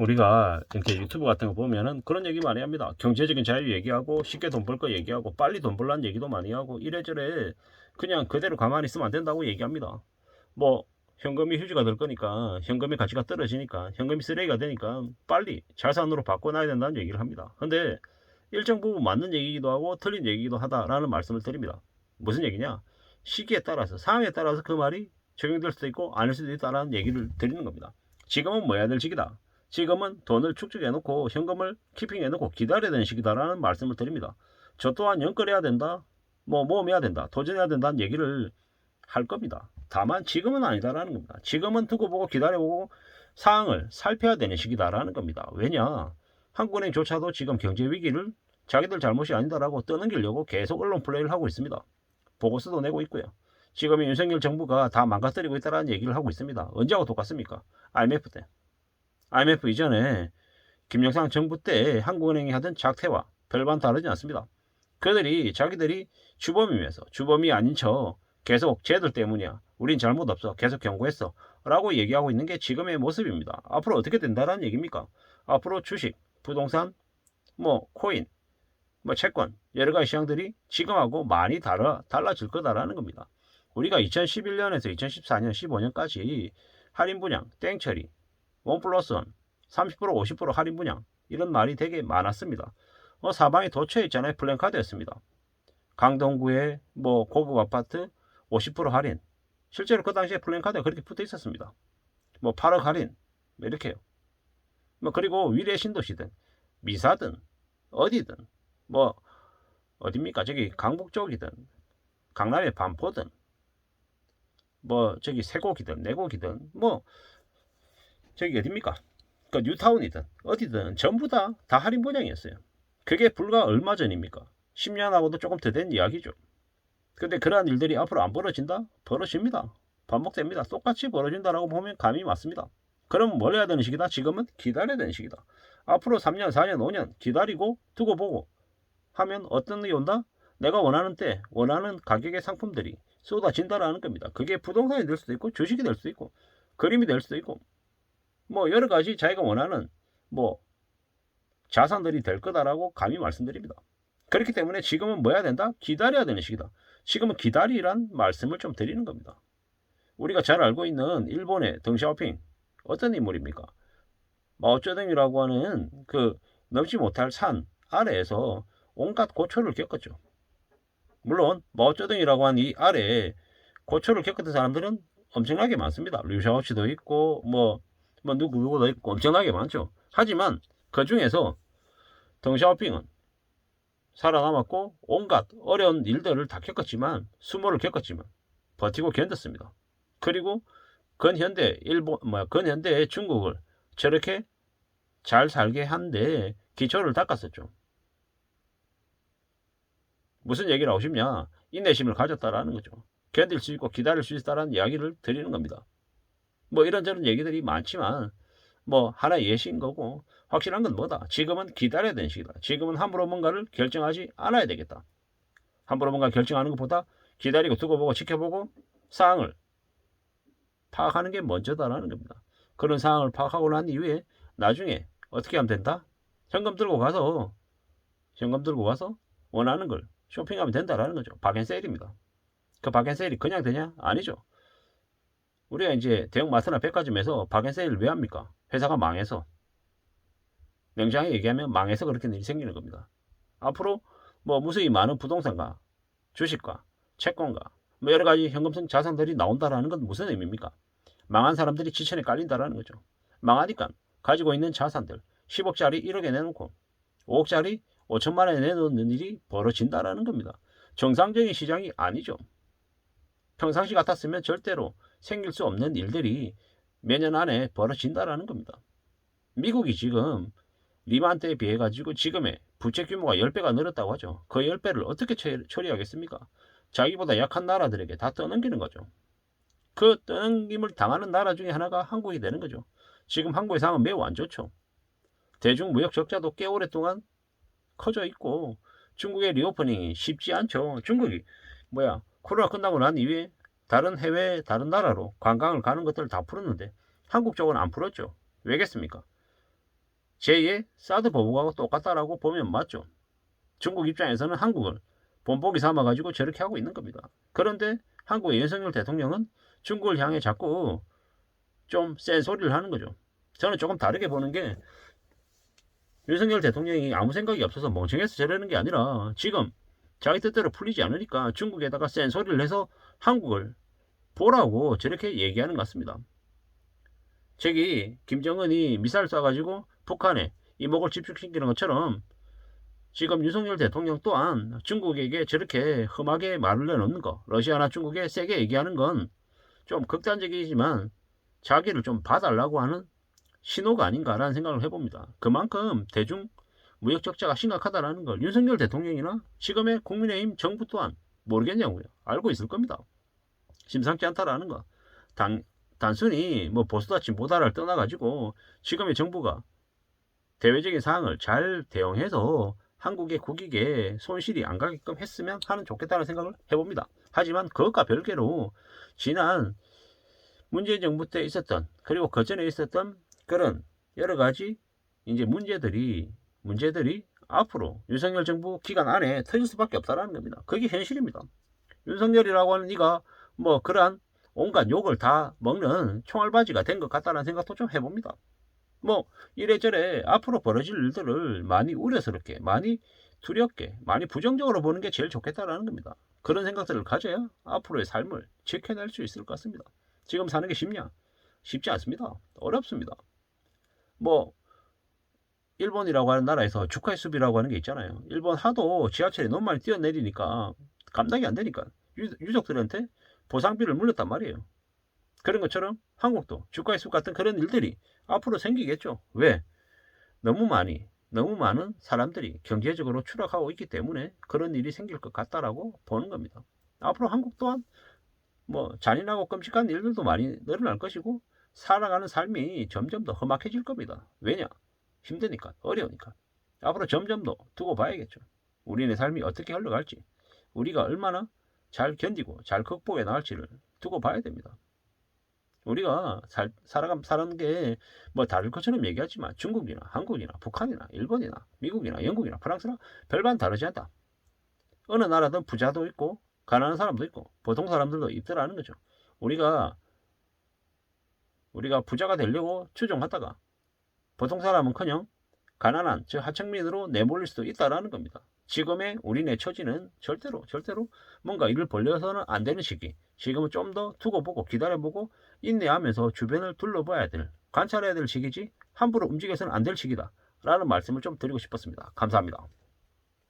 우리가 이렇게 유튜브 같은 거 보면은 그런 얘기 많이 합니다. 경제적인 자유 얘기하고 쉽게 돈 벌 거 얘기하고 빨리 돈 벌라는 얘기도 많이 하고 이래저래 그냥 그대로 가만히 있으면 안 된다고 얘기합니다. 뭐 현금이 휴지가 될 거니까 현금의 가치가 떨어지니까 현금이 쓰레기가 되니까 빨리 자산으로 바꿔놔야 된다는 얘기를 합니다. 근데 일정 부분 맞는 얘기이기도 하고 틀린 얘기이기도 하다라는 말씀을 드립니다. 무슨 얘기냐? 시기에 따라서 상황에 따라서 그 말이 적용될 수도 있고 아닐 수도 있다라는 얘기를 드리는 겁니다. 지금은 뭐 해야 될 시기다. 지금은 돈을 축적해놓고 현금을 키핑해놓고 기다려야 되는 시기다라는 말씀을 드립니다. 저 또한 연끌해야 된다. 뭐 모험해야 된다. 도전해야 된다는 얘기를 할 겁니다. 다만 지금은 아니다라는 겁니다. 지금은 두고 보고 기다려보고 상황을 살펴야 되는 시기다라는 겁니다. 왜냐? 한국은행조차도 지금 경제 위기를 자기들 잘못이 아니다라고 떠넘기려고 계속 언론 플레이를 하고 있습니다. 보고서도 내고 있고요. 지금 윤석열 정부가 다 망가뜨리고 있다는 얘기를 하고 있습니다. 언제하고 똑같습니까? IMF 때. IMF 이전에 김영삼 정부 때 한국은행이 하던 작태와 별반 다르지 않습니다. 그들이 자기들이 주범이면서 주범이 아닌 척 계속 쟤들 때문이야. 우린 잘못 없어. 계속 경고했어. 라고 얘기하고 있는 게 지금의 모습입니다. 앞으로 어떻게 된다는 얘기입니까? 앞으로 주식, 부동산, 뭐 코인, 뭐 채권 여러 가지 시장들이 지금하고 많이 달라질 거다라는 겁니다. 우리가 2011년에서 2014년, 15년까지 할인 분양, 땡처리, 원 플러스 원, 30%, 50% 할인 분양 이런 말이 되게 많았습니다. 사방에 도처에 있잖아요. 플랜카드였습니다. 강동구의 뭐 고급 아파트 50% 할인. 실제로 그 당시에 플랜카드가 그렇게 붙어 있었습니다. 뭐 8억 할인 뭐 이렇게요. 뭐 그리고 위례 신도시든 미사든 어디든 뭐 어딥니까? 저기 강북 쪽이든 강남의 반포든 뭐 저기 세곡이든 내곡이든 뭐 저기 어딥니까? 그 뉴타운이든 어디든 전부 다 할인 분양이었어요. 그게 불과 얼마 전입니까? 10년하고도 조금 더 된 이야기죠. 근데 그러한 일들이 앞으로 안 벌어진다? 벌어집니다. 반복됩니다. 똑같이 벌어진다라고 보면 감이 맞습니다. 그럼 뭘 해야 되는 시기다? 지금은 기다려야 되는 시기다. 앞으로 3년, 4년, 5년 기다리고 두고 보고 하면 어떤 일이 온다? 내가 원하는 때 원하는 가격의 상품들이 쏟아진다라는 겁니다. 그게 부동산이 될 수도 있고 주식이 될 수도 있고 그림이 될 수도 있고 뭐 여러 가지 자기가 원하는 뭐 자산들이 될 거다라고 감히 말씀드립니다. 그렇기 때문에 지금은 뭐 해야 된다? 기다려야 되는 시기다. 지금은 기다리란 말씀을 좀 드리는 겁니다. 우리가 잘 알고 있는 일본의 덩샤오핑 어떤 인물입니까? 마오쩌둥이라고 하는 그 넘지 못할 산 아래에서 온갖 고초를 겪었죠. 물론 마오쩌둥이라고 한 이 아래에 고초를 겪었던 사람들은 엄청나게 많습니다. 류샤오치도 있고 뭐 누구도 있고 엄청나게 많죠. 하지만 그 중에서 덩샤오핑은 살아남았고 온갖 어려운 일들을 다 겪었지만 수모를 겪었지만 버티고 견뎠습니다. 그리고 근현대 일본 근현대 중국을 저렇게 잘 살게 한데 기초를 닦았었죠. 무슨 얘기를 하고 싶냐? 인내심을 가졌다라는 거죠. 견딜 수 있고 기다릴 수 있다라는 이야기를 드리는 겁니다. 뭐 이런저런 얘기들이 많지만 뭐 하나의 예시인 거고 확실한 건 뭐다? 지금은 기다려야 되는 시기다. 지금은 함부로 뭔가를 결정하지 않아야 되겠다. 함부로 뭔가 결정하는 것보다 기다리고 두고 보고 지켜보고 상황을 파악하는 게 먼저다라는 겁니다. 그런 상황을 파악하고 난 이후에 나중에 어떻게 하면 된다? 현금 들고 가서 원하는 걸 쇼핑하면 된다라는 거죠. 박앤세일입니다. 그 박앤세일이 그냥 되냐? 아니죠. 우리가 이제 대형마트나 백화점에서 박앤세일을 왜 합니까? 회사가 망해서. 냉정하게 얘기하면 망해서 그렇게 일이 생기는 겁니다. 앞으로 뭐 무수히 많은 부동산과 주식과 채권과 뭐 여러 가지 현금성 자산들이 나온다라는 건 무슨 의미입니까? 망한 사람들이 지천에 깔린다라는 거죠. 망하니까 가지고 있는 자산들 10억짜리 1억에 내놓고 5억짜리 5천만 원에 내놓는 일이 벌어진다라는 겁니다. 정상적인 시장이 아니죠. 평상시 같았으면 절대로 생길 수 없는 일들이 몇 년 안에 벌어진다라는 겁니다. 미국이 지금 리만 때에 비해 가지고 지금의 부채 규모가 10배가 늘었다고 하죠. 그 10배를 어떻게 처리하겠습니까? 자기보다 약한 나라들에게 다 떠넘기는 거죠. 그 떠넘김을 당하는 나라 중에 하나가 한국이 되는 거죠. 지금 한국의 상황은 매우 안 좋죠. 대중무역 적자도 꽤 오랫동안 커져 있고 중국의 리오프닝이 쉽지 않죠. 중국이 코로나 끝나고 난 이후에 다른 해외 다른 나라로 관광을 가는 것들을 다 풀었는데 한국 쪽은 안 풀었죠. 왜겠습니까? 제2의 사드 보복하고 똑같다라고 보면 맞죠. 중국 입장에서는 한국을 본보기 삼아가지고 저렇게 하고 있는 겁니다. 그런데 한국의 윤석열 대통령은 중국을 향해 자꾸 좀 센 소리를 하는 거죠. 저는 조금 다르게 보는 게 윤석열 대통령이 아무 생각이 없어서 멍청해서 저러는 게 아니라 지금 자기 뜻대로 풀리지 않으니까 중국에다가 센 소리를 해서 한국을 보라고 저렇게 얘기하는 것 같습니다. 저기 김정은이 미사일 쏴가지고 북한에 이목을 집중시키는 것처럼 지금 윤석열 대통령 또한 중국에게 저렇게 험하게 말을 내놓는 거, 러시아나 중국에 세게 얘기하는 건 좀 극단적이지만 자기를 좀 봐달라고 하는 신호가 아닌가라는 생각을 해봅니다. 그만큼 대중 무역 적자가 심각하다는 걸 윤석열 대통령이나 지금의 국민의힘 정부 또한 모르겠냐고요. 알고 있을 겁니다. 심상치 않다라는 거. 단순히 뭐 보수다치 못알아를 떠나가지고 지금의 정부가 대외적인 사항을 잘 대응해서 한국의 국익에 손실이 안 가게끔 했으면 하는 좋겠다는 생각을 해봅니다. 하지만 그것과 별개로 지난 문재인 정부 때 있었던 그리고 그 전에 있었던 그런 여러 가지 이제 문제들이 앞으로 윤석열 정부 기간 안에 터질 수밖에 없다라는 겁니다. 그게 현실입니다. 윤석열이라고 하는 이가 뭐 그러한 온갖 욕을 다 먹는 총알바지가 된 것 같다는 생각도 좀 해봅니다. 뭐 이래저래 앞으로 벌어질 일들을 많이 우려스럽게, 많이 두렵게, 많이 부정적으로 보는 게 제일 좋겠다라는 겁니다. 그런 생각들을 가져야 앞으로의 삶을 지켜낼 수 있을 것 같습니다. 지금 사는 게 쉽냐? 쉽지 않습니다. 어렵습니다. 뭐 일본이라고 하는 나라에서 주카이 수비라고 하는 게 있잖아요. 일본 하도 지하철에 너무 많이 뛰어내리니까 감당이 안 되니까 유족들한테 보상비를 물렸단 말이에요. 그런 것처럼 한국도 주가의 숲 같은 그런 일들이 앞으로 생기겠죠. 왜? 너무 많은 사람들이 경제적으로 추락하고 있기 때문에 그런 일이 생길 것 같다라고 보는 겁니다. 앞으로 한국 또한 뭐 잔인하고 끔찍한 일들도 많이 늘어날 것이고 살아가는 삶이 점점 더 험악해질 겁니다. 왜냐? 힘드니까, 어려우니까. 앞으로 점점 더 두고 봐야겠죠. 우리네 삶이 어떻게 흘러갈지, 우리가 얼마나 잘 견디고 잘 극복해 나갈지를 두고 봐야 됩니다. 우리가 사는 게 뭐 다를 것처럼 얘기하지만 중국이나 한국이나 북한이나 일본이나 미국이나 영국이나 프랑스나 별반 다르지 않다. 어느 나라든 부자도 있고 가난한 사람도 있고 보통 사람들도 있더라는 거죠. 우리가 부자가 되려고 추종하다가 보통 사람은커녕 가난한 즉 하층민으로 내몰릴 수도 있다라는 겁니다. 지금의 우리네 처지는 절대로 뭔가 일을 벌려서는 안 되는 시기. 지금은 좀 더 두고 보고 기다려보고 인내하면서 주변을 둘러봐야 될, 관찰해야 될 시기지 함부로 움직여서는 안 될 시기다 라는 말씀을 좀 드리고 싶었습니다. 감사합니다.